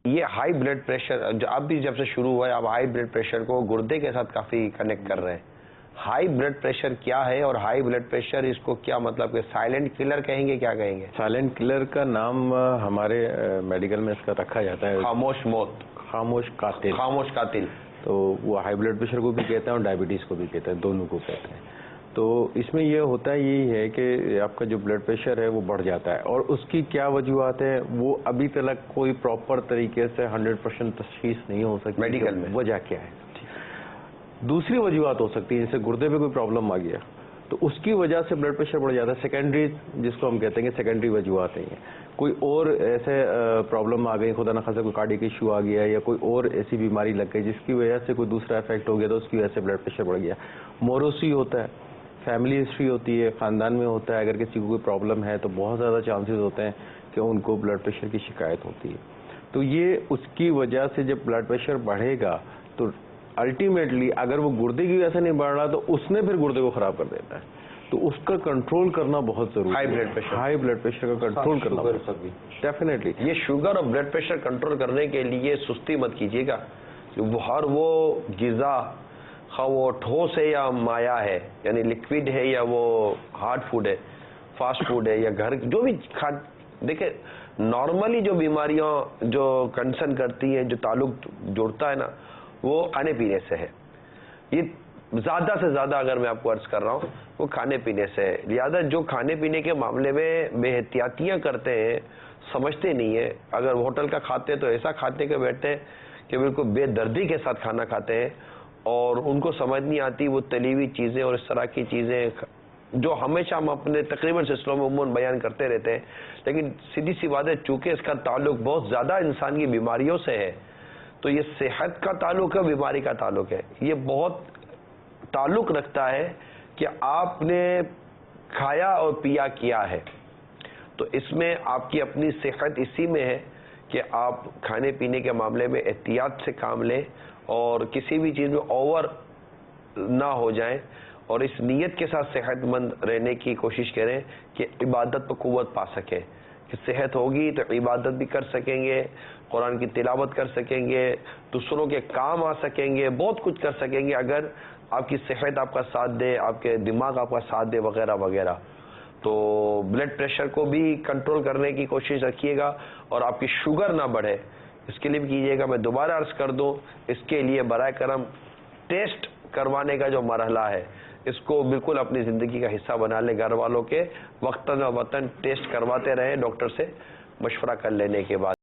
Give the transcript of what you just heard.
یہ high blood pressure اب بھی جب سے شروع ہوا ہے، آپ ہائی بلڈ پریشر کو گردے کے ساتھ کافی کنیکٹ کر رہے ہیں. ہائی بلڈ پریشر کیا ہے اور ہائی بلڈ پریشر اس کو کیا مطلب کہ سائلنٹ کلر کہیں گے، کیا کہیں گے؟ سائلنٹ کلر کا نام ہمارے میڈیکل میں اس کا رکھا جاتا ہے خاموش موت، خاموش قاتل. خاموش قاتل. تو وہ ہائی بلڈ پریشر کو بھی کہتے ہیں اور ڈائبٹیز کو بھی کہتے ہیں، دونوں کو کہتے ہیں. تو اس میں یہ ہوتا ہے، یہی ہے کہ آپ کا جو بلڈ پریشر ہے وہ بڑھ جاتا ہے، اور اس کی کیا وجوہات ہیں وہ ابھی تک کوئی پراپر طریقے سے 100% تشخیص نہیں ہو سکتی میڈیکل میں وجہ کیا ہے. دوسری وجوہات ہو سکتی ہیں، جیسے گردے پہ کوئی پرابلم آ گیا تو اس کی وجہ سے بلڈ پریشر بڑھ جاتا ہے. سیکنڈری جس کو ہم کہتے ہیں کہ سیکنڈری وجوہات ہیں، کوئی اور ایسے پرابلم آ گئی، خدا نخواستہ کوئی کارڈیک ایشو آ گیا یا کوئی اور ایسی بیماری لگ گئی جس کی وجہ سے کوئی دوسرا افیکٹ ہو گیا تو اس کی وجہ سے بلڈ پریشر بڑھ گیا. موروثی ہوتا ہے، فیملی ہسٹری ہوتی ہے، خاندان میں ہوتا ہے. اگر کسی کو کوئی پرابلم ہے تو بہت زیادہ چانسز ہوتے ہیں کہ ان کو بلڈ پریشر کی شکایت ہوتی ہے. تو یہ اس کی وجہ سے جب بلڈ پریشر بڑھے گا تو الٹیمیٹلی اگر وہ گردے کی وجہ سے نہیں بڑھ رہا تو اس نے پھر گردے کو خراب کر دیتا ہے. تو اس کا کنٹرول کرنا بہت ضروری ہے. ہائی بلڈ پریشر کا کنٹرول کرنا ڈیفینیٹلی. یہ شوگر اور بلڈ پریشر کنٹرول کرنے کے لیے سستی مت کیجیے گا. ہر وہ غذا، خواہ وہ ٹھوس ہے یا مایا ہے، یعنی لکوڈ ہے یا وہ ہارڈ فوڈ ہے، فاسٹ فوڈ ہے یا گھر جو بھی دیکھیں نارملی جو بیماریاں جو کنسرن کرتی ہیں، جو تعلق جوڑتا ہے نا، وہ کھانے پینے سے ہے. یہ زیادہ سے زیادہ اگر میں آپ کو عرض کر رہا ہوں وہ کھانے پینے سے ہے. لہذا جو کھانے پینے کے معاملے میں بے احتیاطیاں کرتے ہیں، سمجھتے نہیں ہیں. اگر ہوٹل کا کھاتے ہیں تو ایسا کھاتے کے بیٹھتے ہیں کہ بالکل بے دردی کے ساتھ کھانا کھاتے ہیں، اور ان کو سمجھ نہیں آتی وہ تلی ہوئی چیزیں اور اس طرح کی چیزیں جو ہمیشہ ہم اپنے تقریباً سلسلوں میں عموماً بیان کرتے رہتے ہیں. لیکن سیدھی سی بات ہے، چونکہ اس کا تعلق بہت زیادہ انسان کی بیماریوں سے ہے، تو یہ صحت کا تعلق ہے، بیماری کا تعلق ہے. یہ بہت تعلق رکھتا ہے کہ آپ نے کھایا اور پیا کیا ہے. تو اس میں آپ کی اپنی صحت اسی میں ہے کہ آپ کھانے پینے کے معاملے میں احتیاط سے کام لیں اور کسی بھی چیز میں اوور نہ ہو جائیں، اور اس نیت کے ساتھ صحت مند رہنے کی کوشش کریں کہ عبادت پر قوت پا سکیں. کہ صحت ہوگی تو عبادت بھی کر سکیں گے، قرآن کی تلاوت کر سکیں گے، دوسروں کے کام آ سکیں گے، بہت کچھ کر سکیں گے اگر آپ کی صحت آپ کا ساتھ دے، آپ کے دماغ آپ کا ساتھ دے وغیرہ وغیرہ. تو بلڈ پریشر کو بھی کنٹرول کرنے کی کوشش رکھیے گا اور آپ کی شوگر نہ بڑھے اس کے لیے بھی کیجیے گا. میں دوبارہ عرض کر دوں، اس کے لیے برائے کرم ٹیسٹ کروانے کا جو مرحلہ ہے اس کو بالکل اپنی زندگی کا حصہ بنا لیں. گھر والوں کے وقتاً فوقتاً ٹیسٹ کرواتے رہیں ڈاکٹر سے مشورہ کر لینے کے بعد.